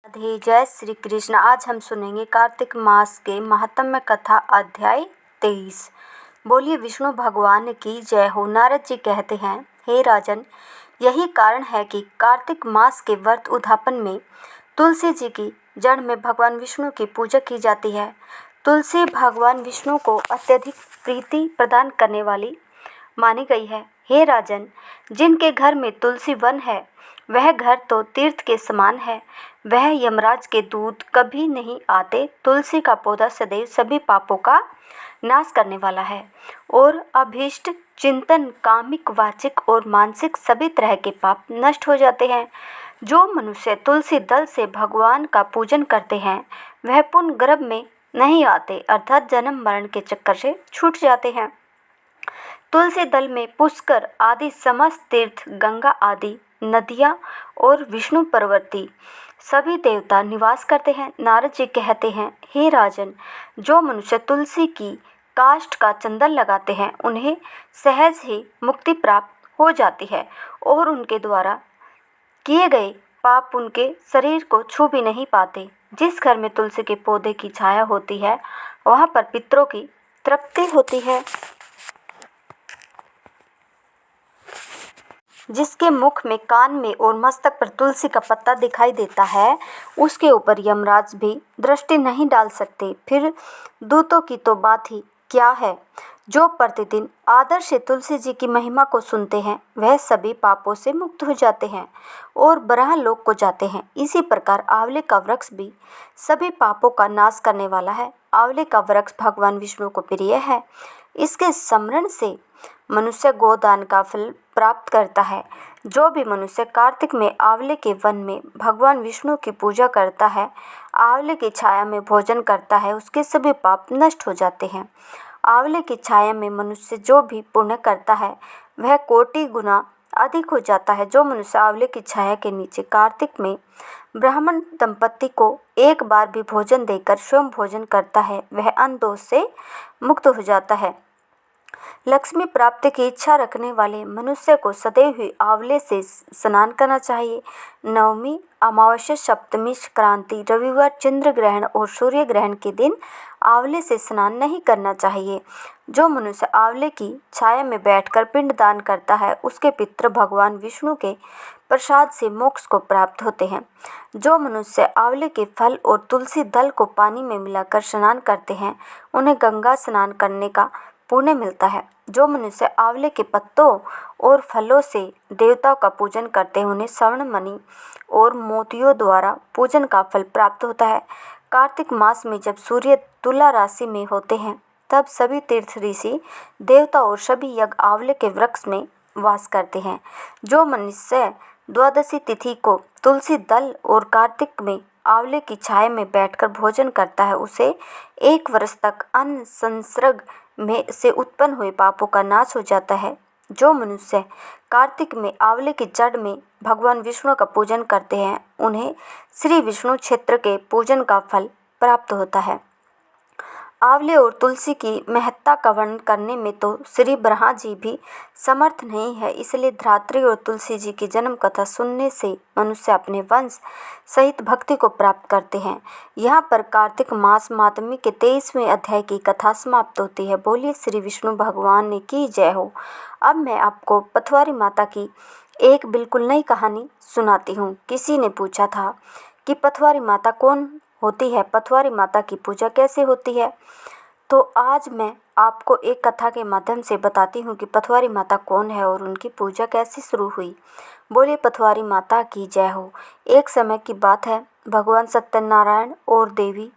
राधे, जय श्री कृष्ण। आज हम सुनेंगे कार्तिक मास के महात्म्य कथा अध्याय 23। बोलिए विष्णु भगवान की जय हो। नारद जी कहते हैं, हे राजन, यही कारण है कि कार्तिक मास के व्रत उद्यापन में तुलसी जी की जड़ में भगवान विष्णु की पूजा की जाती है। तुलसी भगवान विष्णु को अत्यधिक प्रीति प्रदान करने वाली मानी गई है। हे राजन, जिनके घर में तुलसी वन है वह घर तो तीर्थ के समान है। वह यमराज के दूत कभी नहीं आते। तुलसी का पौधा सदैव सभी पापों का नाश करने वाला है और अभीष्ट चिंतन, कामिक, वाचिक और मानसिक सभी तरह के पाप नष्ट हो जाते हैं। जो मनुष्य तुलसी दल से भगवान का पूजन करते हैं वह पुनः गर्भ में नहीं आते, अर्थात जन्म मरण के चक्कर से छूट जाते हैं। तुलसी दल में पुष्कर आदि समस्त तीर्थ, गंगा आदि नदियाँ और विष्णु पर्वती सभी देवता निवास करते हैं। नारद जी कहते हैं, हे राजन, जो मनुष्य तुलसी की काष्ठ का चंदन लगाते हैं उन्हें सहज ही मुक्ति प्राप्त हो जाती है और उनके द्वारा किए गए पाप उनके शरीर को छू भी नहीं पाते। जिस घर में तुलसी के पौधे की छाया होती है वहाँ पर पितरों की तृप्ति होती है। जिसके मुख में, कान में और मस्तक पर तुलसी का पत्ता दिखाई देता है उसके ऊपर यमराज भी दृष्टि नहीं डाल सकते। फिर दूतों की तो बात ही क्या है। जो प्रतिदिन आदर से तुलसी जी की महिमा को सुनते हैं वह सभी पापों से मुक्त हो जाते हैं और ब्रह्मलोक को जाते हैं। इसी प्रकार आंवले का वृक्ष भी सभी पापों का नाश करने वाला है। आंवले का वृक्ष भगवान विष्णु को प्रिय है। इसके स्मरण से मनुष्य गोदान का फल प्राप्त करता है। जो भी मनुष्य कार्तिक में आंवले के वन में भगवान विष्णु की पूजा करता है, आंवले की छाया में भोजन करता है, उसके सभी पाप नष्ट हो जाते हैं। आंवले की छाया में मनुष्य जो भी पुण्य करता है वह कोटि गुना अधिक हो जाता है। जो मनुष्य आंवले की छाया के नीचे कार्तिक में ब्राह्मण दंपत्ति को एक बार भी भोजन देकर स्वयं भोजन करता है वह अन्न दोष से मुक्त हो जाता है। लक्ष्मी प्राप्ति की इच्छा रखने वाले मनुष्य को सदैव ही आंवले से स्नान करना चाहिए। नवमी, अमावस्या, सप्तमी, संक्रांति, रविवार, चंद्र ग्रहण और सूर्य ग्रहण के दिन आंवले से स्नान नहीं करना चाहिए। जो मनुष्य आंवले की छाया में बैठकर पिंडदान करता है उसके पितृ भगवान विष्णु के प्रसाद से मोक्ष को प्राप्त होते हैं। जो मनुष्य आंवले के फल और तुलसी दल को पानी में मिलाकर स्नान करते हैं उन्हें गंगा स्नान करने का पुण्य मिलता है। जो मनुष्य आंवले के पत्तों और फलों से देवताओं का पूजन करते हैं उन्हें स्वर्ण मणि और मोतियों द्वारा पूजन का फल प्राप्त होता है। कार्तिक मास में जब सूर्य तुला राशि में होते हैं तब सभी तीर्थ, ऋषि, देवता और सभी यज्ञ आंवले के वृक्ष में वास करते हैं। जो मनुष्य द्वादशी तिथि को तुलसी दल और कार्तिक में आंवले की छाया में बैठकर भोजन करता है उसे 1 वर्ष तक अन्न संसर्ग में से उत्पन्न हुए पापों का नाश हो जाता है। जो मनुष्य कार्तिक में आंवले की जड़ में भगवान विष्णु का पूजन करते हैं उन्हें श्री विष्णु क्षेत्र के पूजन का फल प्राप्त होता है। आंवले और तुलसी की महत्ता का वर्णन करने में तो श्री ब्रह्मा जी भी समर्थ नहीं है, इसलिए धात्री और तुलसी जी की जन्म कथा सुनने से मनुष्य अपने वंश सहित भक्ति को प्राप्त करते हैं। यहाँ पर कार्तिक मास मातमी के 23वें अध्याय की कथा समाप्त होती है। बोलिए श्री विष्णु भगवान ने की जय हो। अब मैं आपको पथवारी माता की एक बिल्कुल नई कहानी सुनाती हूँ। किसी ने पूछा था कि पथवारी माता कौन होती है, पथवारी माता की पूजा कैसे होती है, तो आज मैं आपको एक कथा के माध्यम से बताती हूँ कि पथवारी माता कौन है और उनकी पूजा कैसे शुरू हुई। बोलिए पथवारी माता की जय हो। एक समय की बात है, भगवान सत्यनारायण और देवी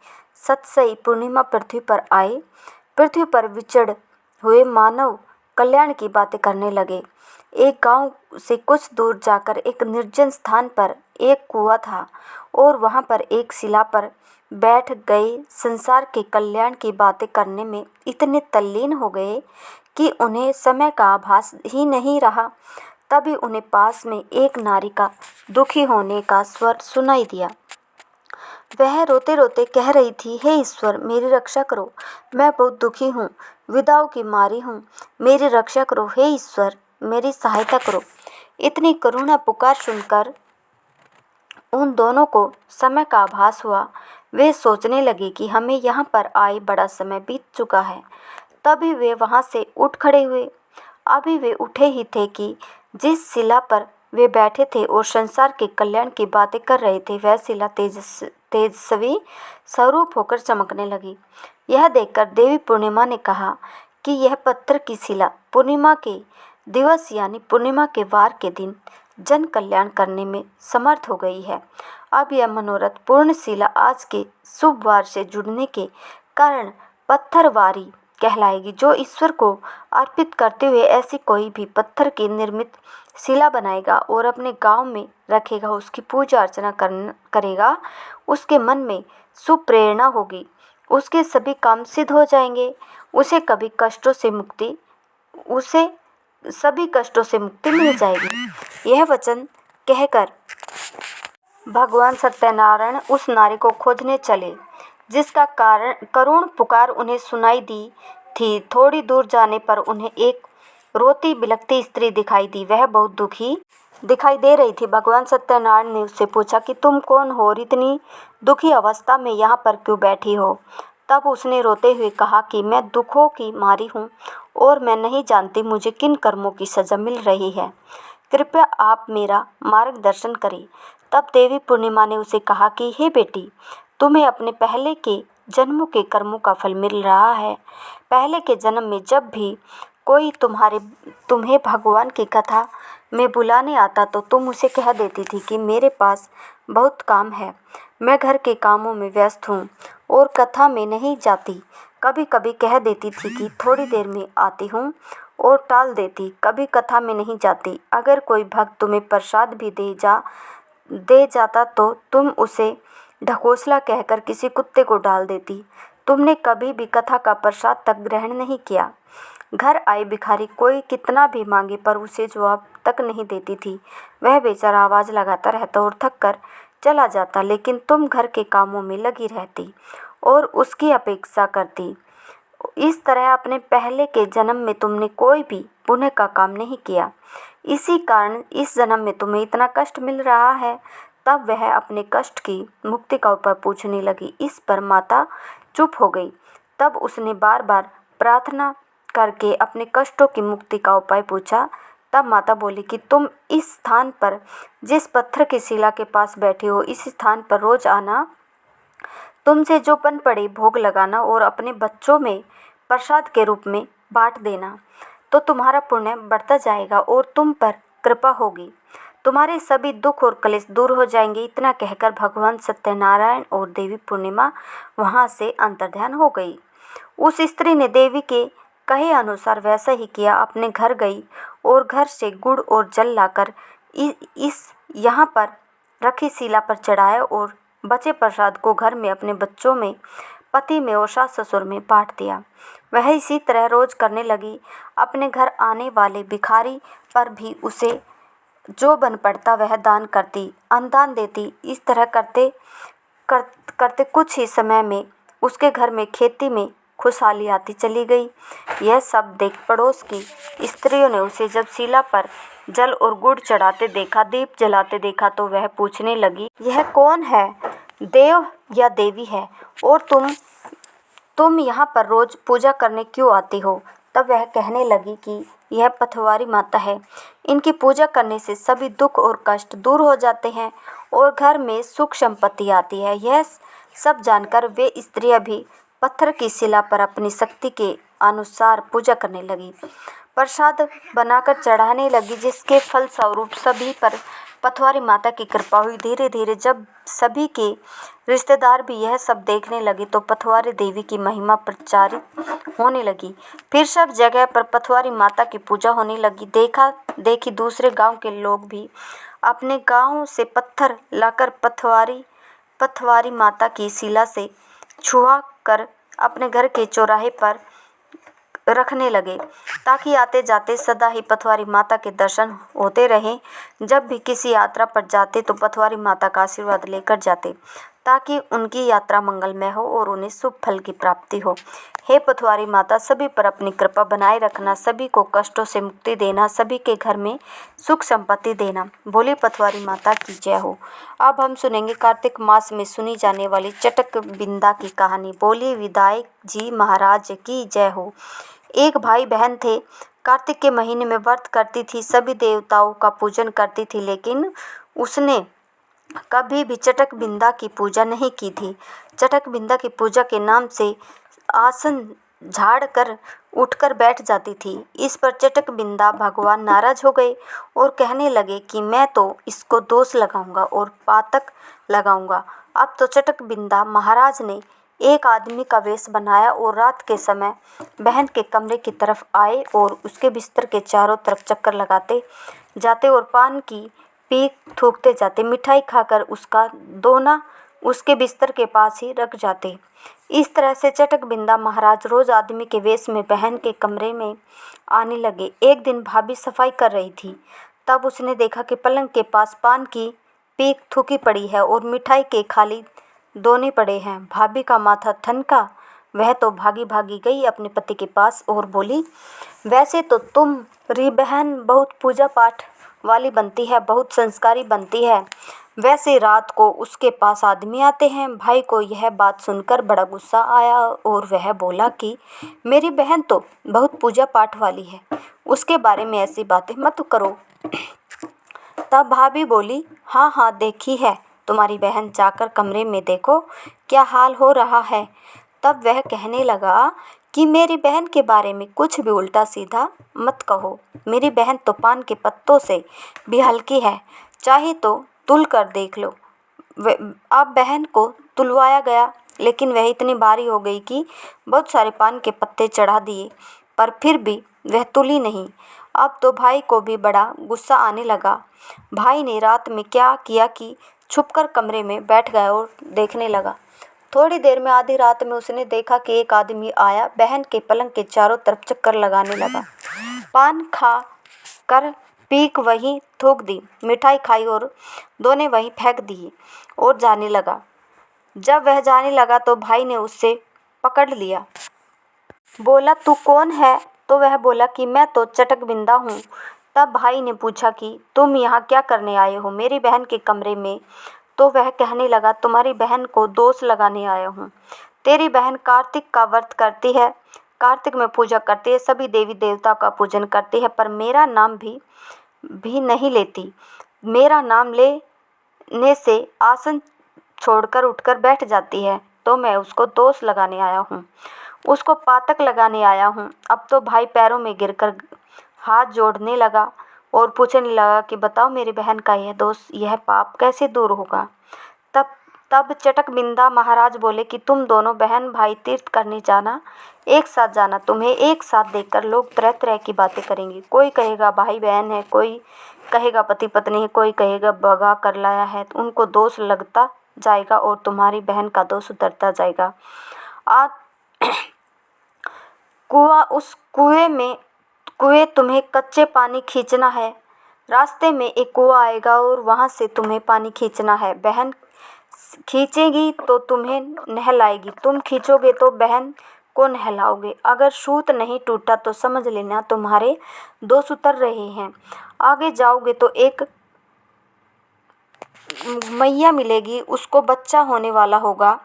सतसई पूर्णिमा पृथ्वी पर आए। पृथ्वी पर विचर हुए मानव कल्याण की बातें करने लगे। एक गांव से कुछ दूर जाकर एक निर्जन स्थान पर एक कुआं था और वहां पर एक शिला पर बैठ गए संसार के कल्याण की बातें करने में इतने तल्लीन हो गए कि उन्हें समय का आभास ही नहीं रहा। तभी उन्हें पास में एक नारी का दुखी होने का स्वर सुनाई दिया। वह रोते रोते कह रही थी, हे ईश्वर, मेरी रक्षा करो, मैं बहुत दुखी हूँ, विदाओं की मारी हूँ, मेरी रक्षा करो, हे ईश्वर, मेरी सहायता करो। इतनी करुणा पुकार सुनकर उन दोनों को समय का आभास हुआ। वे सोचने लगे कि हमें यहाँ पर आए बड़ा समय बीत चुका है। तभी वे वहाँ से उठ खड़े हुए। अभी वे उठे ही थे कि जिस शिला पर वे बैठे थे और संसार के कल्याण की बातें कर रहे थे, वह शिला तेजस्वी स्वरूप होकर चमकने लगी। यह देखकर देवी पूर्णिमा ने कहा कि यह पत्थर की शिला पूर्णिमा के दिवस यानी पूर्णिमा के वार के दिन जन कल्याण करने में समर्थ हो गई है। अब यह मनोरथ पूर्ण शिला आज के शुभ वार से जुड़ने के कारण पत्थरवारी कहलाएगी। जो ईश्वर को अर्पित करते हुए ऐसी कोई भी पत्थर की निर्मित शिला बनाएगा और अपने गांव में रखेगा, उसकी पूजा अर्चना करेगा, उसके मन में शुभ प्रेरणा होगी, उसके सभी काम सिद्ध हो जाएंगे, उसे सभी कष्टों से मुक्ति मिल जाएगी। यह वचन कहकर भगवान सत्यनारायण उस नारी को खोजने चले जिसका करुण पुकार उन्हें सुनाई दी थी। थोड़ी दूर जाने पर उन्हें एक रोती बिलखती स्त्री दिखाई दी। वह बहुत दुखी दिखाई दे रही थी। भगवान सत्यनारायण ने उससे पूछा कि तुम कौन हो और इतनी दुखी अवस्था में यहाँ पर क्यों बैठी हो। तब उसने रोते हुए कहा कि मैं दुखों की मारी हूँ और मैं नहीं जानती मुझे किन कर्मों की सजा मिल रही है, कृपया आप मेरा मार्गदर्शन करें। तब देवी पूर्णिमा ने उसे कहा कि हे बेटी, तुम्हें अपने पहले के जन्मों के कर्मों का फल मिल रहा है। पहले के जन्म में जब भी कोई तुम्हें भगवान की कथा में बुलाने आता तो तुम उसे कह देती थी कि मेरे पास बहुत काम है, मैं घर के कामों में व्यस्त हूँ और कथा में नहीं जाती। कभी कभी कह देती थी कि थोड़ी देर में आती हूँ और टाल देती, कभी कथा में नहीं जाती। अगर कोई भक्त तुम्हें प्रसाद भी दे जाता तो तुम उसे ढकोसला कहकर किसी कुत्ते को डाल देती। तुमने कभी भी कथा का प्रसाद तक ग्रहण नहीं किया। घर आए भिखारी कोई कितना भी मांगे पर उसे जवाब तक नहीं देती थी। वह बेचारा आवाज़ लगाता रहता और थक कर चला जाता, लेकिन तुम घर के कामों में लगी रहती और उसकी अपेक्षा करती। इस तरह अपने पहले के जन्म में तुमने कोई भी पुण्य का काम नहीं किया, इसी कारण इस जन्म में तुम्हें इतना कष्ट मिल रहा है। तब वह अपने कष्ट की मुक्ति का उपाय पूछने लगी। इस पर माता चुप हो गई। तब उसने बार बार प्रार्थना करके अपने कष्टों की मुक्ति का उपाय पूछा। तब माता बोली कि तुम इस स्थान पर जिस पत्थर की शिला के पास बैठे हो, इस स्थान पर रोज आना, तुमसे जो बन पड़े भोग लगाना और अपने बच्चों में प्रसाद के रूप में बांट देना, तो तुम्हारा पुण्य बढ़ता जाएगा और तुम पर कृपा होगी। तुम्हारे सभी दुख और क्लेश दूर हो जाएंगे। इतना कहकर भगवान सत्यनारायण और देवी पूर्णिमा वहाँ से अंतर्ध्यान हो गई। उस स्त्री ने देवी के कहे अनुसार वैसा ही किया। अपने घर गई और घर से गुड़ और जल लाकर यहाँ पर रखी शिला पर चढ़ाया और बचे प्रसाद को घर में अपने बच्चों में, पति में और सास ससुर में बांट दिया। वह इसी तरह रोज करने लगी। अपने घर आने वाले भिखारी पर भी उसे जो बन पड़ता वह दान करती, अनुदान देती। इस तरह करते कुछ ही समय में उसके घर में खेती में खुशहाली आती चली गई। यह सब देख पड़ोस की स्त्रियों ने उसे जब शिला पर जल और गुड़ चढ़ाते देखा, दीप जलाते देखा, तो वह पूछने लगी, यह कौन है, देव या देवी है, और तुम यहाँ पर रोज पूजा करने क्यों आती हो। तब वह कहने लगी कि यह पथवारी माता है, इनकी पूजा करने से सभी दुख और कष्ट दूर हो जाते हैं और घर में सुख संपत्ति आती है। यह सब जानकर वे स्त्रियां भी पत्थर की शिला पर अपनी शक्ति के अनुसार पूजा करने लगी, प्रसाद बनाकर चढ़ाने लगी, जिसके फल स्वरूप सभी पर पथवारी माता की कृपा हुई। धीरे धीरे जब सभी के रिश्तेदार भी यह सब देखने लगे तो पथवारी देवी की महिमा प्रचारित होने लगी। फिर सब जगह पर पथवारी माता की पूजा होने लगी। देखा देखी दूसरे गांव के लोग भी अपने गांव से पत्थर लाकर पथवारी माता की शिला से छुआ कर अपने घर के चौराहे पर रखने लगे, ताकि आते जाते सदा ही पथवारी माता के दर्शन होते रहे। जब भी किसी यात्रा पर जाते तो पथवारी माता का आशीर्वाद लेकर जाते, ताकि उनकी यात्रा मंगलमय हो और उन्हें शुभ फल की प्राप्ति हो। हे पथवारी माता, सभी पर अपनी कृपा बनाए रखना, सभी को कष्टों से मुक्ति देना, सभी के घर में सुख संपत्ति देना। बोली पथवारी माता की जय हो। अब हम सुनेंगे कार्तिक मास में सुनी जाने वाली चटक बिंदा की कहानी। बोली विधायक जी महाराज की जय हो। एक भाई बहन थे। कार्तिक के महीने में व्रत करती थी, सभी देवताओं का पूजन करती थी, लेकिन उसने कभी भी चटक बिंदा की पूजा नहीं की थी। चटक बिंदा की पूजा के नाम से आसन झाड़ कर उठकर बैठ जाती थी। इस पर चटक बिंदा भगवान नाराज हो गए और कहने लगे कि मैं तो इसको दोष लगाऊंगा और पातक लगाऊंगा। अब तो चटक बिंदा महाराज ने एक आदमी का वेश बनाया और रात के समय बहन के कमरे की तरफ आए और उसके बिस्तर के चारों तरफ चक्कर लगाते जाते और पान की पीक थूकते जाते। मिठाई खाकर उसका दोना उसके बिस्तर के पास ही रख जाते। इस तरह से चटक बिंदा महाराज रोज आदमी के वेश में बहन के कमरे में आने लगे। एक दिन भाभी सफाई कर रही थी, तब उसने देखा कि पलंग के पास पान की पीक थूकी पड़ी है और मिठाई के खाली दोने पड़े हैं। भाभी का माथा ठनका। वह तो भागी भागी गई अपने पति के पास और बोली, वैसे तो तुम्हारी बहन बहुत पूजा पाठ वाली बनती है, बहुत संस्कारी बनती है, वैसे रात को उसके पास आदमी आते हैं। भाई को यह बात सुनकर बड़ा गुस्सा आया और वह बोला कि मेरी बहन तो बहुत पूजा पाठ वाली है, उसके बारे में ऐसी बातें मत करो। तब भाभी बोली, हाँ हाँ देखी है तुम्हारी बहन, जाकर कमरे में देखो क्या हाल हो रहा है। तब वह कहने लगा कि मेरी बहन के बारे में कुछ भी उल्टा सीधा मत कहो। मेरी बहन तो पान के पत्तों से भी हल्की है, चाहे तो तुल कर देख लो। अब बहन को तुलवाया गया, लेकिन वह इतनी भारी हो गई कि बहुत सारे पान के पत्ते चढ़ा दिए, पर फिर भी वह तुली नहीं। अब तो भाई को भी बड़ा गुस्सा आने लगा। भाई ने रात में क्या किया कि छुपकर कमरे में बैठ गया और देखने लगा। थोड़ी देर में आधी रात में उसने देखा कि एक आदमी आया, बहन के पलंग के चारों तरफ चक्कर लगाने लगा। पान खा कर पीक वहीं थूक दी, मिठाई खाई और दोने वहीं फेंक दिए और जाने लगा। जब वह जाने लगा तो भाई ने उससे पकड़ लिया। बोला, तू कौन है? तो वह बोला कि मैं तो चटक बिंदा हूँ। तब भाई ने पूछा कि तुम यहाँ क्या करने आए हो मेरी बहन के कमरे में? तो वह कहने लगा, तुम्हारी बहन को दोष लगाने आया हूँ। तेरी बहन कार्तिक का व्रत करती है, कार्तिक में पूजा करती है, सभी देवी देवता का पूजन करती है, पर मेरा नाम भी नहीं लेती। मेरा नाम लेने से आसन छोड़कर उठकर बैठ जाती है, तो मैं उसको दोष लगाने आया हूँ, उसको पातक लगाने आया हूँ। अब तो भाई पैरों में गिरकर हाथ जोड़ने लगा और पूछने लगा कि बताओ मेरी बहन का यह दोष, यह पाप कैसे दूर होगा। तब चटक बिंदा महाराज बोले कि तुम दोनों बहन भाई तीर्थ करने जाना, एक साथ जाना। तुम्हें एक साथ देखकर लोग तरह तरह की बातें करेंगे। कोई कहेगा भाई बहन है, कोई कहेगा पति पत्नी है, कोई कहेगा भगा कर लाया है। उनको दोष लगता जाएगा और तुम्हारी बहन का दोष उतरता जाएगा। उस कुएं तुम्हें कच्चे पानी खींचना है। रास्ते में एक कुआं आएगा और वहाँ से तुम्हें पानी खींचना है। बहन खींचेगी तो तुम्हें नहलाएगी, तुम खींचोगे तो बहन को नहलाओगे। अगर सूत नहीं टूटा तो समझ लेना तुम्हारे दोष उतर रहे हैं। आगे जाओगे तो एक मैया मिलेगी, उसको बच्चा होने वाला होगा,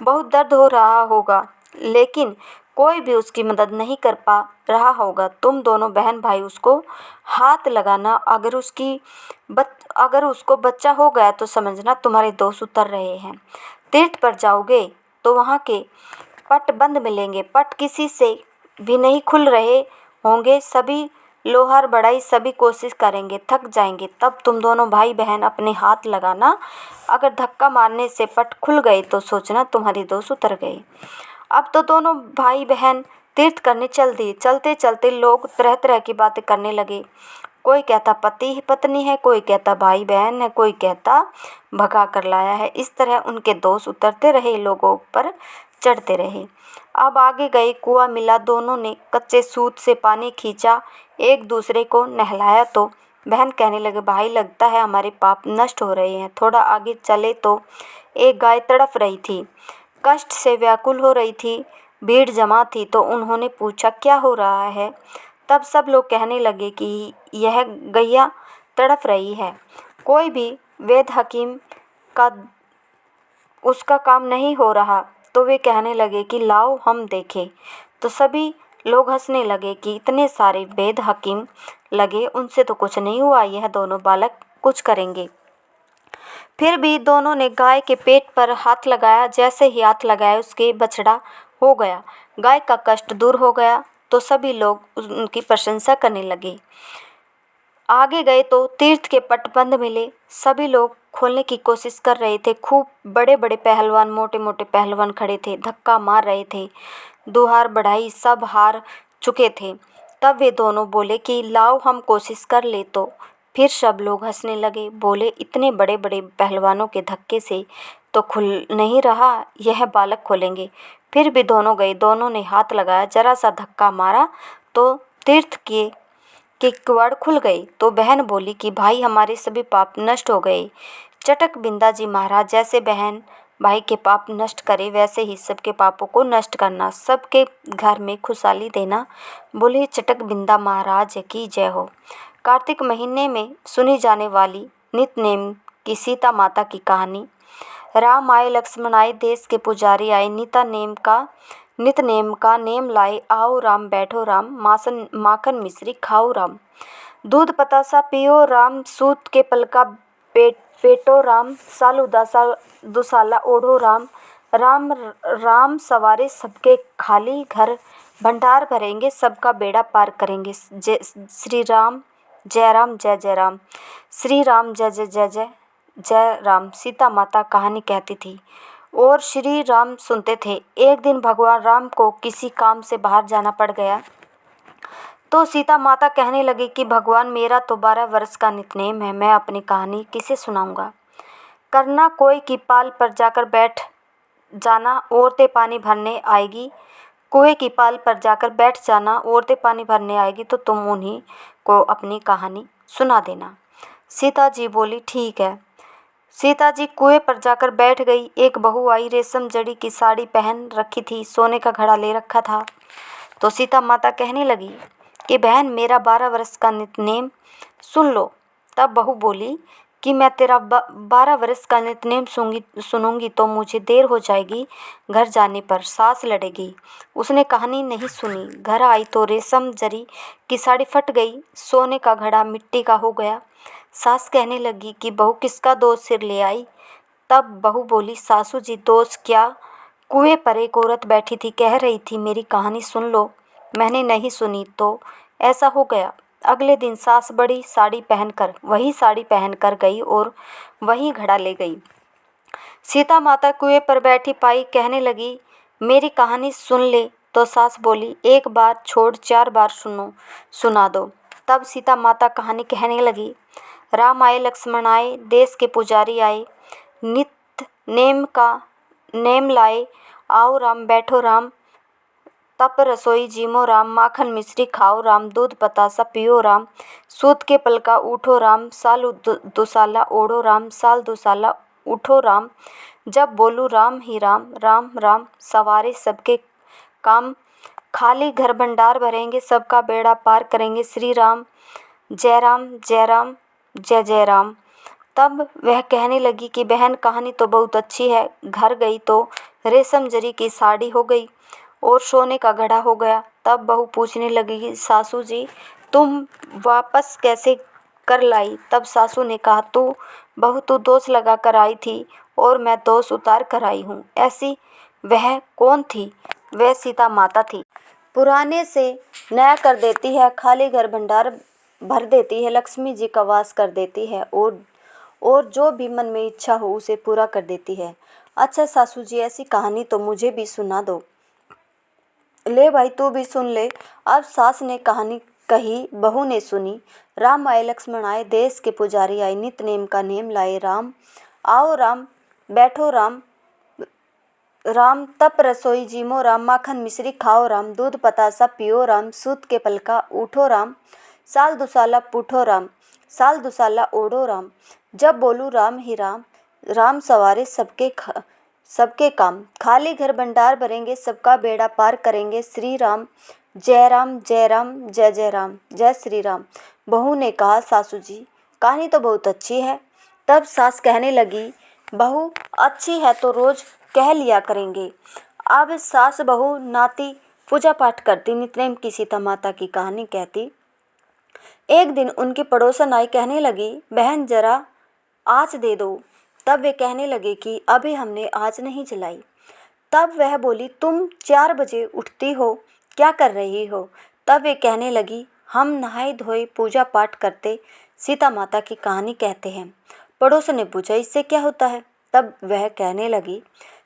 बहुत दर्द हो रहा होगा, लेकिन कोई भी उसकी मदद नहीं कर पा रहा होगा। तुम दोनों बहन भाई उसको हाथ लगाना। अगर उसको बच्चा हो गया तो समझना तुम्हारे दोष उतर रहे हैं। तीर्थ पर जाओगे तो वहाँ के पट बंद मिलेंगे, पट किसी से भी नहीं खुल रहे होंगे। सभी लोहार बढ़ाई सभी कोशिश करेंगे, थक जाएंगे। तब तुम दोनों भाई बहन अपने हाथ लगाना। अगर धक्का मारने से पट खुल गए तो सोचना तुम्हारे दोष उतर गए। अब तो दोनों भाई बहन तीर्थ करने चल दिए। चलते चलते लोग तरह तरह की बातें करने लगे। कोई कहता पति पत्नी है, कोई कहता भाई बहन है, कोई कहता भगा कर लाया है। इस तरह उनके दोष उतरते रहे, लोगों पर चढ़ते रहे। अब आगे गए, कुआं मिला, दोनों ने कच्चे सूत से पानी खींचा, एक दूसरे को नहलाया। तो बहन कहने लगे, भाई लगता है हमारे पाप नष्ट हो रहे हैं। थोड़ा आगे चले तो एक गाय तड़फ रही थी, कष्ट से व्याकुल हो रही थी। भीड़ जमा थी तो उन्होंने पूछा, क्या हो रहा है? तब सब लोग कहने लगे कि यह गैया तड़फ रही है। कोई भी वैद्य हकीम का उसका काम नहीं हो रहा तो वे कहने लगे कि लाओ हम देखें। तो सभी लोग हंसने लगे कि इतने सारे वैद्य हकीम लगे, उनसे तो कुछ नहीं हुआ, यह दोनों बालक कुछ करेंगे। फिर भी दोनों ने गाय के पेट पर हाथ लगाया। जैसे ही हाथ लगाया उसके बछड़ा हो गया। गाय का कष्ट दूर हो गया तो सभी लोग उनकी प्रशंसा करने लगे। आगे गए तो तीर्थ के पटबंध मिले। सभी लोग खोलने की कोशिश कर रहे थे। खूब बड़े बड़े पहलवान, मोटे मोटे पहलवान खड़े थे, धक्का मार रहे थे। दुहार बढ़ाई, सब हार चुके थे। तब वे दोनों बोले कि लाओ हम कोशिश कर ले। तो फिर सब लोग हंसने लगे, बोले इतने बड़े बड़े पहलवानों के धक्के से तो खुल नहीं रहा, यह बालक खोलेंगे। फिर भी दोनों गए, दोनों ने हाथ लगाया, जरा सा धक्का मारा तो तीर्थ के किवाड़ खुल गई। तो बहन बोली कि भाई हमारे सभी पाप नष्ट हो गए। चटक बिंदा जी महाराज, जैसे बहन भाई के पाप नष्ट करे वैसे ही सबके पापों को नष्ट करना, सबके घर में खुशहाली देना। बोले चटक बिंदा महाराज की जय हो। कार्तिक महीने में सुनी जाने वाली नित नेम की सीता माता की कहानी। राम आए लक्ष्मण आए, देश के पुजारी आए, नित नेम का नेम लाए, आओ राम बैठो राम, माखन मिश्री खाओ राम। दूध पतासा पियो राम, सूत के पलका पेटो राम, साल दुसाला ओढ़ो राम। राम राम सवारे सबके खाली घर, भंडार भरेंगे सबका बेड़ा पार करेंगे। श्री राम जय राम जय जय राम, श्री राम जय जय जय जय जय राम। सीता माता कहानी कहती थी और श्री राम सुनते थे। एक दिन भगवान राम को किसी काम से बाहर जाना पड़ गया तो सीता माता कहने लगी कि भगवान मेरा तो 12 वर्ष का नितनेम है, मैं अपनी कहानी किसे सुनाऊंगा। करना कोई की पाल पर जाकर बैठ जाना, औरतें पानी भरने आएगी। कुएं की पाल पर जाकर बैठ जाना, औरतें पानी भरने आएगी तो तुम उन्हीं को अपनी कहानी सुना देना। सीता जी बोली ठीक है। सीता जी कुएं पर जाकर बैठ गई। एक बहू आई, रेशम जड़ी की साड़ी पहन रखी थी, सोने का घड़ा ले रखा था। तो सीता माता कहने लगी कि बहन मेरा 12 वर्ष का नितनेम सुन लो। तब बहू बोली कि मैं तेरा 12 वर्ष का नितनेम सुनूंगी तो मुझे देर हो जाएगी, घर जाने पर सास लड़ेगी। उसने कहानी नहीं सुनी। घर आई तो रेशम जरी की साड़ी फट गई, सोने का घड़ा मिट्टी का हो गया। सास कहने लगी कि बहू किसका दोष सिर ले आई। तब बहू बोली सासू जी दोष क्या, कुएं पर एक औरत बैठी थी, कह रही थी मेरी कहानी सुन लो, मैंने नहीं सुनी तो ऐसा हो गया। अगले दिन सास वही साड़ी पहनकर गई और वही घड़ा ले गई। सीता माता कुएं पर बैठी पाई, कहने लगी मेरी कहानी सुन ले। तो सास बोली एक बार छोड़ 4 बार सुना दो। तब सीता माता कहानी कहने लगी। राम आए लक्ष्मण आए, देश के पुजारी आए, नित नेम का नेम लाए, आओ राम बैठो राम, तप रसोई जीमो राम, माखन मिश्री खाओ राम, दूध बतासा पियो राम, सूत के पलका उठो राम, साल दुसाला ओढ़ो राम, साल दुसाला उठो राम। जब बोलू राम ही राम, राम राम सवारे सबके काम, खाली घर भंडार भरेंगे सबका बेड़ा पार करेंगे। श्री राम जय जय राम। तब वह कहने लगी कि बहन कहानी तो बहुत अच्छी है। घर गई तो रेशम जरी की साड़ी हो गई और सोने का घड़ा हो गया। तब बहू पूछने लगी कि सासू जी तुम वापस कैसे कर लाई। तब सासू ने कहा बहू तू दोष लगा कर आई थी और मैं दोष उतार कर आई हूँ। ऐसी वह कौन थी? वह सीता माता थी। पुराने से नया कर देती है, खाली घर भंडार भर देती है, लक्ष्मी जी का वास कर देती है और जो भी मन में इच्छा हो उसे पूरा कर देती है। अच्छा सासू जी ऐसी कहानी तो मुझे भी सुना दो। ले भाई तू भी सुन ले। अब सास ने कहानी कही, बहू ने सुनी। राम आए लक्ष्मण आए, देश के पुजारी आए, नित नेम का नेम लाए, राम आओ राम बैठो राम, राम तप रसोई जीमो राम, माखन मिश्री खाओ राम, दूध पतासा पियो राम, सूत के पलका उठो राम, साल दुसाला पूठो राम, साल दुसाला ओढ़ो राम। जब बोलू राम ही राम, राम सवारे सबके काम, खाली घर भंडार भरेंगे, सबका बेड़ा पार करेंगे। श्री राम जय राम जय राम जय जय राम, जय श्री राम। बहू ने कहा, सासू जी कहानी तो बहुत अच्छी है। तब सास कहने लगी, बहू अच्छी है तो रोज कह लिया करेंगे। अब सास बहू नाती पूजा पाठ करती, नित्य की सीता माता की कहानी कहती। एक दिन उनकी पड़ोसन आई, कहने लगी, बहन जरा आँच दे दो। तब वे कहने लगे कि अभी हमने आँच नहीं जलाई। तब वह बोली, तुम 4 बजे उठती हो, क्या कर रही हो? तब वे कहने लगी, हम नहाए धोए पूजा पाठ करते सीता माता की कहानी कहते हैं। पड़ोसन ने पूछा, इससे क्या होता है? तब वह कहने लगी,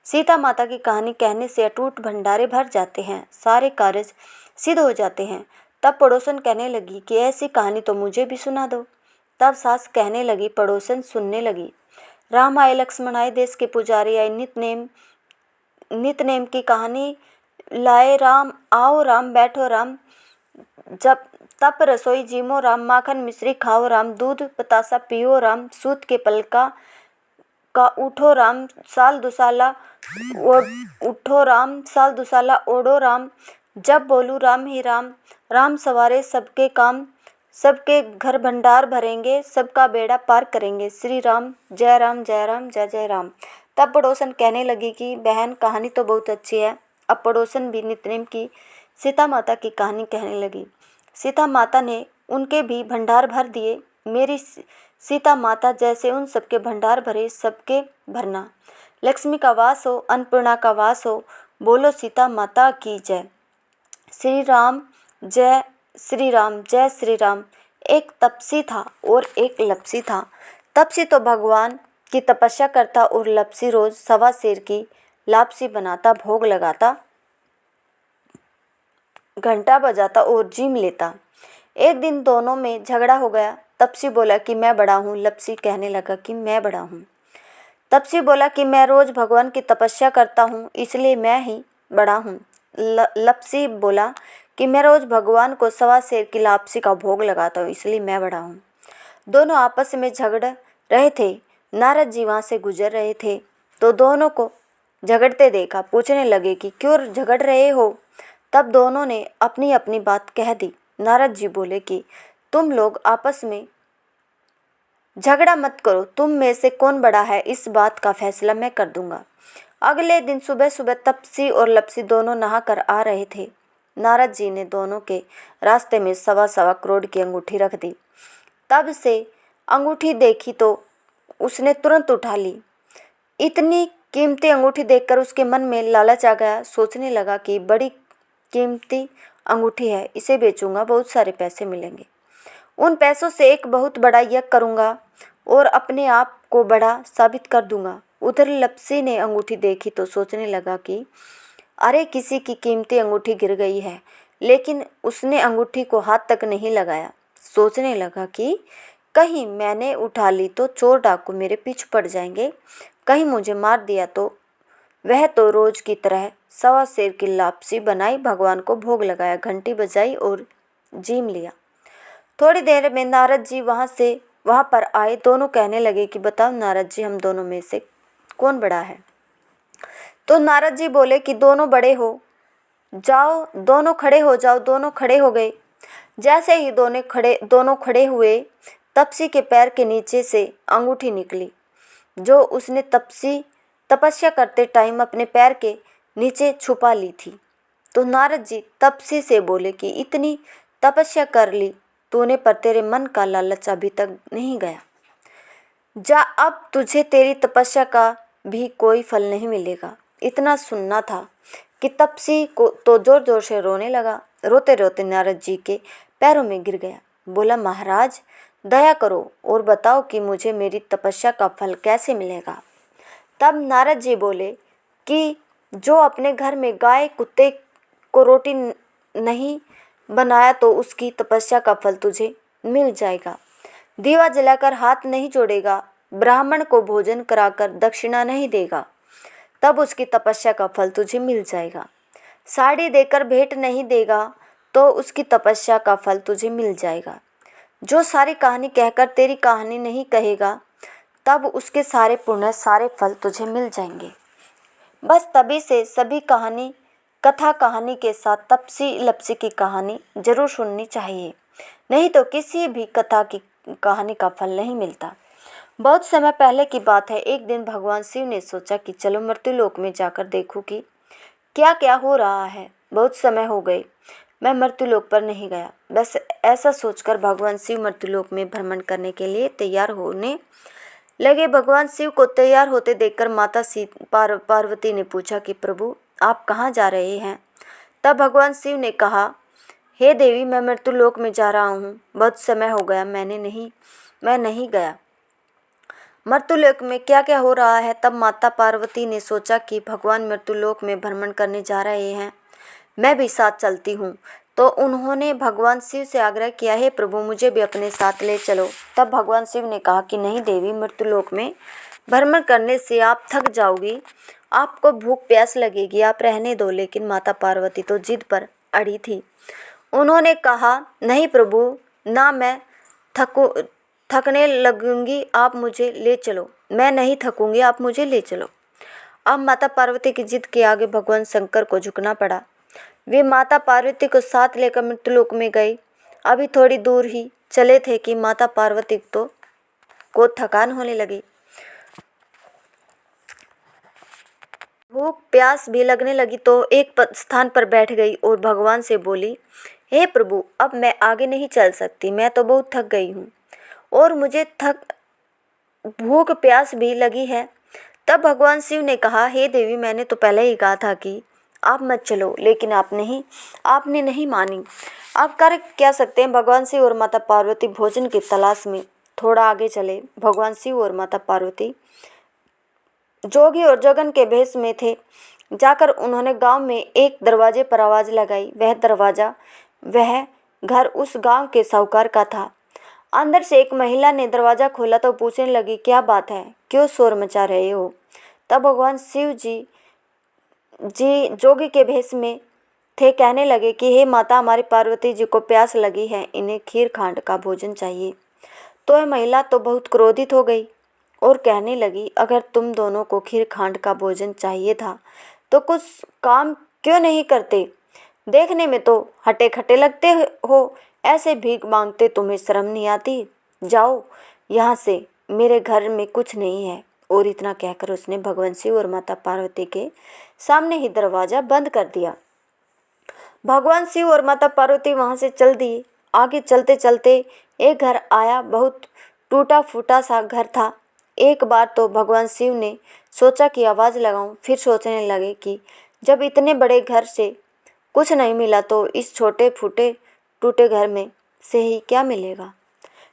सीता माता की कहानी कहने से अटूट भंडारे भर जाते हैं, सारे कार्य सिद्ध हो जाते हैं। तब पड़ोसन कहने लगी कि ऐसी कहानी तो मुझे भी सुना दो। तब सास कहने लगी, पड़ोसन सुनने लगी। राम आए लक्ष्मण आए, देश के पुजारी आए, नित नेम की कहानी लाए। राम आओ राम, बैठो राम, जब तप रसोई जीमो राम, माखन मिश्री खाओ राम, दूध बतासा पियो राम, सूत के पलका का उठो राम, साल दुसाला उठो राम, साल दुसाला ओढ़ो राम, जब बोलू राम ही राम, राम सवारे सबके काम, सबके घर भंडार भरेंगे, सबका बेड़ा पार करेंगे। श्री राम जय राम जय राम जय जय राम। तब पड़ोसन कहने लगी कि बहन कहानी तो बहुत अच्छी है। अब पड़ोसन भी नित्य की सीता माता की कहानी कहने लगी। सीता माता ने उनके भी भंडार भर दिए, मेरी सीता माता जैसे उन सबके भंडार भरे, सबके भरना। लक्ष्मी का वास हो, अन्नपूर्णा का वास हो, बोलो सीता माता की जय। श्री राम जय श्री राम जय श्री राम। एक तपसी था और एक लपसी था। तपसी तो भगवान की तपस्या करता और लपसी रोज सवा सेर की लापसी बनाता, भोग लगाता, घंटा बजाता और जीम लेता। एक दिन दोनों में झगड़ा हो गया। तपसी बोला कि मैं बड़ा हूँ, लपसी कहने लगा कि मैं बड़ा हूँ। तपसी बोला कि मैं रोज भगवान की तपस्या करता हूँ, इसलिए मैं ही बड़ा हूँ। लपसी बोला कि मैं रोज भगवान को सवा सेर की लापसी का भोग लगाता हूँ, इसलिए मैं बड़ा हूँ। दोनों आपस में झगड़ रहे थे। नारद जी वहाँ से गुजर रहे थे तो दोनों को झगड़ते देखा। पूछने लगे कि क्यों झगड़ रहे हो? तब दोनों ने अपनी अपनी बात कह दी। नारद जी बोले कि तुम लोग आपस में झगड़ा मत करो, तुम में से कौन बड़ा है, इस बात का फैसला मैं कर दूंगा। अगले दिन सुबह सुबह तपसी और लपसी दोनों नहा कर आ रहे थे। नारद जी ने दोनों के रास्ते में 1.25 करोड़ की अंगूठी रख दी। तब से अंगूठी देखी तो उसने तुरंत उठा ली। इतनी कीमती अंगूठी देखकर उसके मन में लालच आ गया। सोचने लगा कि बड़ी कीमती अंगूठी है, इसे बेचूंगा, बहुत सारे पैसे मिलेंगे। उन पैसों से एक बहुत बड़ा यज्ञ करूंगा और अपने आप को बड़ा साबित कर दूंगा। उधर लपसी ने अंगूठी देखी तो सोचने लगा कि अरे किसी की कीमती अंगूठी गिर गई है, लेकिन उसने अंगूठी को हाथ तक नहीं लगाया। सोचने लगा कि कहीं मैंने उठा ली तो चोर डाकू मेरे पीछे पड़ जाएंगे, कहीं मुझे मार दिया तो। वह तो रोज की तरह सवा सेर की लापसी बनाई, भगवान को भोग लगाया, घंटी बजाई और जीम लिया। थोड़ी देर में नारद जी वहाँ पर आए। दोनों कहने लगे कि बताओ नारद जी, हम दोनों में से कौन बड़ा है? तो नारद जी बोले कि दोनों बड़े हो जाओ, दोनों खड़े हो जाओ। दोनों खड़े हो गए। जैसे ही दोनों खड़े हुए, तपसी के पैर के नीचे से अंगूठी निकली जो उसने तपस्या करते टाइम अपने पैर के नीचे छुपा ली थी। तो नारद जी तपसी से बोले कि इतनी तपस्या कर ली तूने, पर तेरे मन का लालच अभी तक नहीं गया। जा, अब तुझे तेरी तपस्या का भी कोई फल नहीं मिलेगा। इतना सुनना था कि तपसी को तो जोर जोर से रोने लगा। रोते रोते नारद जी के पैरों में गिर गया। बोला, महाराज दया करो और बताओ कि मुझे मेरी तपस्या का फल कैसे मिलेगा। तब नारद जी बोले कि जो अपने घर में गाय कुत्ते को रोटी नहीं बनाया तो उसकी तपस्या का फल तुझे मिल जाएगा। दीवा जलाकर हाथ नहीं जोड़ेगा, ब्राह्मण को भोजन कराकर दक्षिणा नहीं देगा, तब उसकी तपस्या का फल तुझे मिल जाएगा। साड़ी देकर भेंट नहीं देगा तो उसकी तपस्या का फल तुझे मिल जाएगा। जो सारी कहानी कहकर तेरी कहानी नहीं कहेगा, तब उसके सारे पुण्य सारे फल तुझे मिल जाएंगे। बस तभी से सभी कथा कहानी के साथ तपसी लपसी की कहानी जरूर सुननी चाहिए, नहीं तो किसी भी कथा की कहानी का फल नहीं मिलता। बहुत समय पहले की बात है। एक दिन भगवान शिव ने सोचा कि चलो मृत्युलोक में जाकर देखूं कि क्या क्या हो रहा है। बहुत समय हो गए मैं मृत्युलोक पर नहीं गया। बस ऐसा सोचकर भगवान शिव मृत्युलोक में भ्रमण करने के लिए तैयार होने लगे। भगवान शिव को तैयार होते देखकर माता पार्वती ने पूछा कि प्रभु आप कहाँ जा रहे हैं। तब भगवान शिव ने कहा, हे देवी, मैं मृत्युलोक में जा रहा हूँ। बहुत समय हो गया मैं नहीं गया। मृत्युलोक में क्या क्या हो रहा है। तब माता पार्वती ने सोचा कि भगवान मृत्युलोक में भ्रमण करने जा रहे हैं, मैं भी साथ चलती हूँ। तो उन्होंने भगवान शिव से आग्रह किया, हे प्रभु मुझे भी अपने साथ ले चलो। तब भगवान शिव ने कहा कि नहीं देवी, मृत्युलोक में भ्रमण करने से आप थक जाओगी, आपको भूख प्यास लगेगी, आप रहने दो। लेकिन माता पार्वती तो जिद पर अड़ी थी। उन्होंने कहा, नहीं प्रभु, ना मैं थकने लगूंगी, आप मुझे ले चलो। मैं नहीं थकूंगी, आप मुझे ले चलो। अब माता पार्वती की जिद के आगे भगवान शंकर को झुकना पड़ा। वे माता पार्वती को साथ लेकर मृत्युलोक में गए। अभी थोड़ी दूर ही चले थे कि माता पार्वती को थकान होने लगी। भूख प्यास भी लगने लगी तो एक स्थान पर बैठ गई और भगवान से बोली, हे प्रभु, अब मैं आगे नहीं चल सकती, मैं तो बहुत थक गई हूँ और मुझे भूख प्यास भी लगी है। तब भगवान शिव ने कहा, हे देवी, मैंने तो पहले ही कहा था कि आप मत चलो, लेकिन आपने नहीं मानी। आप कर क्या सकते हैं। भगवान शिव और माता पार्वती भोजन की तलाश में थोड़ा आगे चले। भगवान शिव और माता पार्वती जोगी और जोगन के भेष में थे। जाकर उन्होंने गांव में एक दरवाजे पर आवाज़ लगाई। वह घर उस गांव के साहूकार का था। अंदर से एक महिला ने दरवाज़ा खोला तो पूछने लगी, क्या बात है, क्यों शोर मचा रहे हो। तब भगवान शिव जी जोगी के भेष में थे, कहने लगे कि हे माता, हमारी पार्वती जी को प्यास लगी है, इन्हें खीर खांड का भोजन चाहिए। तो यह महिला तो बहुत क्रोधित हो गई और कहने लगी, अगर तुम दोनों को खीर खांड का भोजन चाहिए था तो कुछ काम क्यों नहीं करते। देखने में तो हटे खटे लगते हो, ऐसे भीख मांगते तुम्हें शर्म नहीं आती। जाओ यहाँ से, मेरे घर में कुछ नहीं है। और इतना कहकर उसने भगवान शिव और माता पार्वती के सामने ही दरवाज़ा बंद कर दिया। भगवान शिव और माता पार्वती वहाँ से चल दिए। आगे चलते चलते एक घर आया। बहुत टूटा फूटा सा घर था। एक बार तो भगवान शिव ने सोचा कि आवाज़ लगाऊं, फिर सोचने लगे कि जब इतने बड़े घर से कुछ नहीं मिला तो इस छोटे फूटे टूटे घर में से ही क्या मिलेगा।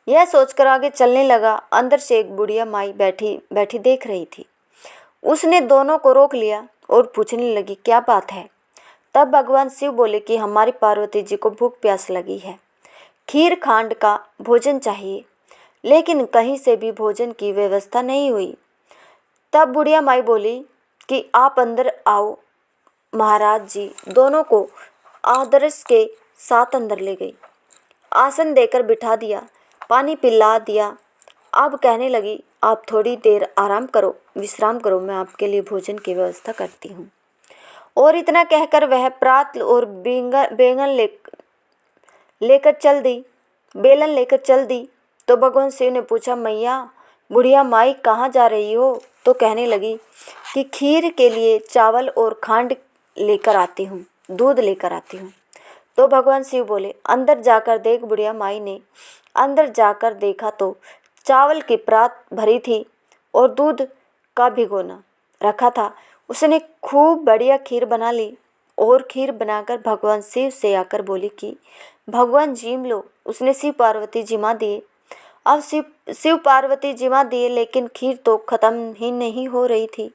यह सोचकर आगे चलने लगा। अंदर से एक बुढ़िया माई बैठी देख रही थी। उसने दोनों को रोक लिया और पूछने लगी, क्या बात है। तब भगवान शिव बोले कि हमारी पार्वती जी को भूख प्यास लगी है, खीर खांड का भोजन चाहिए, लेकिन कहीं से भी भोजन की व्यवस्था नहीं हुई। तब बुढ़िया माई बोली कि आप अंदर आओ। महाराज जी दोनों को आदर्श के साथ अंदर ले गई, आसन देकर बिठा दिया, पानी पिला दिया। अब कहने लगी, आप थोड़ी देर आराम करो, विश्राम करो, मैं आपके लिए भोजन की व्यवस्था करती हूँ। और इतना कहकर वह प्रात और बेलन लेकर चल दी। तो भगवान शिव ने पूछा, मैया बुढ़िया माई कहाँ जा रही हो। तो कहने लगी कि खीर के लिए चावल और खांड लेकर आती हूँ, दूध लेकर आती हूँ। तो भगवान शिव बोले, अंदर जाकर देख। बुढ़िया माई ने अंदर जाकर देखा तो चावल की परात भरी थी और दूध का भिगोना रखा था। उसने खूब बढ़िया खीर बना ली और खीर बनाकर भगवान शिव से आकर बोली कि भगवान जीम लो। उसने शिव पार्वती जिमा दिए। अब शिव पार्वती जिमा दिए, लेकिन खीर तो खत्म ही नहीं हो रही थी।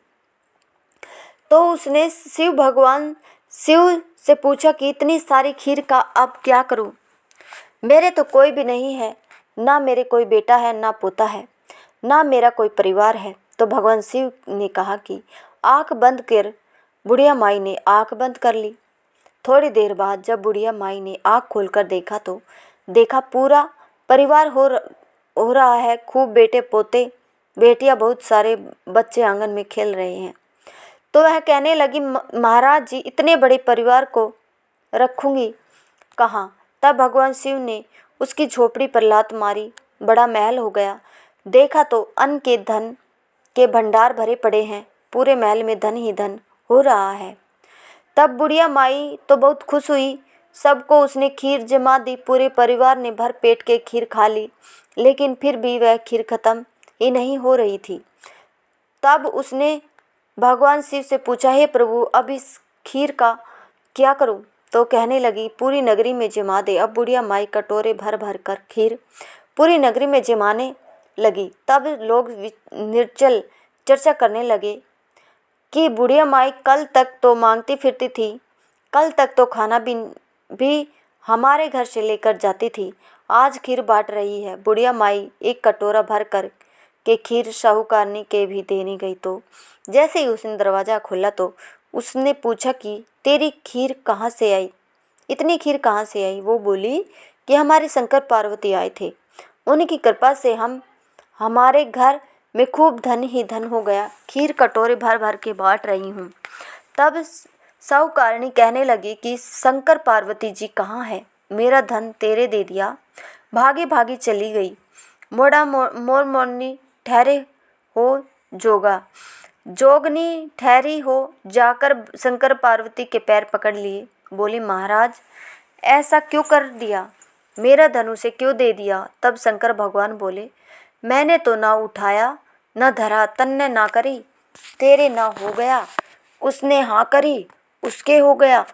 तो उसने भगवान शिव से पूछा कि इतनी सारी खीर का अब क्या करूं। मेरे तो कोई भी नहीं है, ना मेरे कोई बेटा है, ना पोता है, ना मेरा कोई परिवार है। तो भगवान शिव ने कहा कि आँख बंद कर। बुढ़िया माई ने आँख बंद कर ली। थोड़ी देर बाद जब बुढ़िया माई ने आँख खोलकर देखा तो देखा पूरा परिवार हो रहा है। खूब बेटे पोते बेटियां, बहुत सारे बच्चे आंगन में खेल रहे हैं। तो वह कहने लगी, महाराज जी, इतने बड़े परिवार को रखूँगी कहाँ। तब भगवान शिव ने उसकी झोपड़ी पर लात मारी। बड़ा महल हो गया। देखा तो अन्न के धन के भंडार भरे पड़े हैं। पूरे महल में धन ही धन हो रहा है। तब बुढ़िया माई तो बहुत खुश हुई। सबको उसने खीर जमा दी। पूरे परिवार ने भर पेट के खीर खा ली, लेकिन फिर भी वह खीर खत्म ही नहीं हो रही थी। तब उसने भगवान शिव से पूछा, हे प्रभु, अब इस खीर का क्या करूं? तो कहने लगी, पूरी नगरी में जमा दे। अब बुढ़िया माई कटोरे भर भर कर खीर पूरी नगरी में जमाने लगी। तब लोग निर्जल चर्चा करने लगे कि बुढ़िया माई कल तक तो मांगती फिरती थी, कल तक तो खाना भी हमारे घर से लेकर जाती थी, आज खीर बांट रही है। बुढ़िया माई एक कटोरा भर कर के खीर साहूकारनी के भी देने गई। तो जैसे ही उसने दरवाज़ा खोला तो उसने पूछा कि तेरी खीर कहाँ से आई, इतनी खीर कहाँ से आई? वो बोली कि हमारे शंकर पार्वती आए थे, उनकी कृपा से हमारे घर में खूब धन ही धन हो गया। खीर कटोरे भर भर के बांट रही हूँ। तब साहूकारनी कहने लगी कि शंकर पार्वती जी कहाँ है? मेरा धन तेरे दे दिया, भागी भागी चली गई। मोर मोरनी ठहरे हो जोगा, जोगनी ठहरी हो। जाकर शंकर पार्वती के पैर पकड़ लिए। बोली, महाराज, ऐसा क्यों कर दिया? मेरा धन उसे क्यों दे दिया? तब शंकर भगवान बोले, मैंने तो ना उठाया न धरा, तन्ने ना करी, तेरे ना हो गया, उसने हाँ करी, उसके हो गया।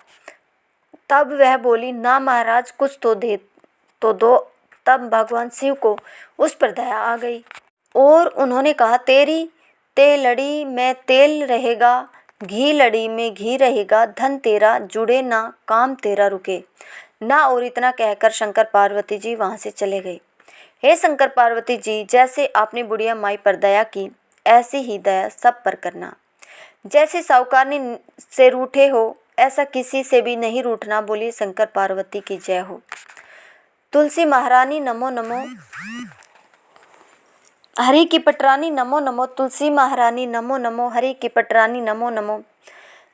तब वह बोली, ना महाराज, कुछ तो दे तो दो। तब भगवान शिव को उस पर दया आ गई और उन्होंने कहा, तेरी तेलड़ी में तेल रहेगा, घी लड़ी में घी रहेगा, धन तेरा जुड़े ना काम तेरा रुके ना। और इतना कहकर शंकर पार्वती जी वहाँ से चले गए। हे शंकर पार्वती जी, जैसे आपने बुढ़िया माई पर दया की, ऐसी ही दया सब पर करना। जैसे साहूकारनी से रूठे हो, ऐसा किसी से भी नहीं रूठना। बोलिए शंकर पार्वती की जय हो। तुलसी महारानी नमो नमो, हरि की पटरानी नमो नमो। तुलसी महारानी नमो नमो, हरि की पटरानी नमो नमो।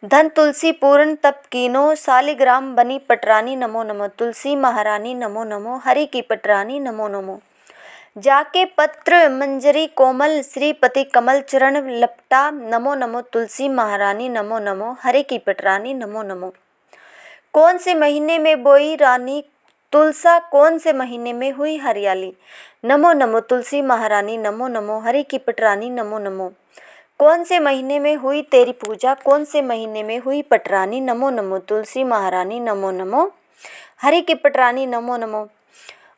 धन तुलसी पूर्ण तप कीनो, सालिग्राम बनी पटरानी नमो नमो। तुलसी महारानी नमो नमो, हरि की पटरानी नमो नमो। जाके पत्र मंजरी कोमल, श्रीपति कमल चरण लपटा नमो नमो। तुलसी महारानी नमो नमो, हरि की पटरानी नमो नमो। कौन से महीने में बोई रानी तुलसा, कौन से महीने में हुई हरियाली, नमो नमो। तुलसी महारानी नमो नमो, हरि की पटरानी नमो नमो। कौन से महीने में हुई तेरी पूजा, कौन से महीने में हुई पटरानी, नमो नमो। तुलसी महारानी नमो नमो, हरि की पटरानी नमो नमो।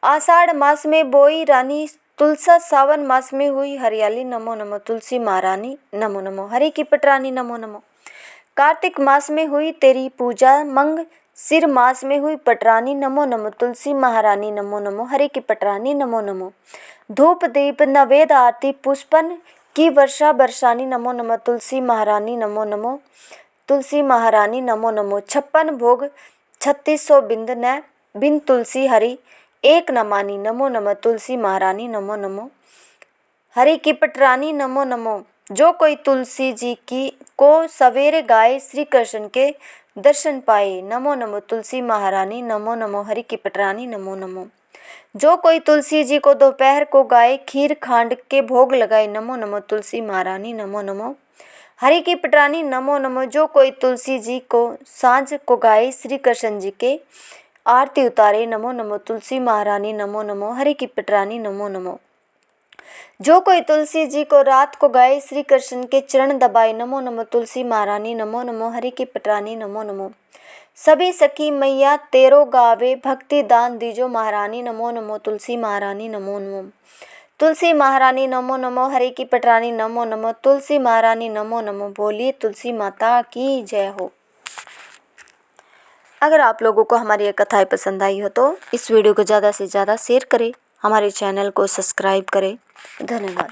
आषाढ़ मास में बोई रानी तुलसा, सावन मास में हुई हरियाली, नमो नमो। तुलसी महारानी नमो नमो, हरि की पटरानी नमो नमो। कार्तिक मास में हुई तेरी पूजा, मंग सिर मास में हुई पटरानी, नमो नमो। तुलसी महारानी नमो नमो, हरि की पटरानी नमो नमो। धूप दीप नवेद आरती पुष्पन की वर्षा बरसानी, नमो नमो। तुलसी महारानी नमो नमो, तुलसी महारानी नमो नमो। 56 भोग 3600 बिंद न बिन तुलसी हरि एक न मानी, नमो नमो। तुलसी महारानी नमो नमो, हरि की पटरानी नमो नमो। जो कोई तुलसी जी की को सवेरे गाए, श्री कृष्ण के दर्शन पाए, नमो नमो। तुलसी महारानी नमो नमो, हरि की पटरानी नमो नमो। जो कोई तुलसी जी को दोपहर को गाए, खीर खांड के भोग लगाए, नमो नमो। तुलसी महारानी नमो नमो, हरि की पटरानी नमो नमो। जो कोई तुलसी जी को सांझ को गाए, श्री कृष्ण जी के आरती उतारे, नमो नमो। तुलसी महारानी नमो नमो, हरि की पटरानी नमो नमो। जो कोई तुलसी जी को रात को गाए, श्री कृष्ण के चरण दबाए, नमो नमो। तुलसी महारानी नमो नमो, हरि की पटरानी नमो नमो। सभी सखी मैया तेरो गावे, भक्ति दान दीजो महारानी, नमो नमो। तुलसी महारानी नमो नमो। तुलसी महारानी नमो नमो, हरि की पटरानी नमो नमो। तुलसी महारानी नमो नमो। बोलिए तुलसी माता की जय हो। अगर आप लोगों को हमारी ये कथाएं पसंद आई हो तो इस वीडियो को ज़्यादा से ज़्यादा शेयर करें, हमारे चैनल को सब्सक्राइब करें। धन्यवाद।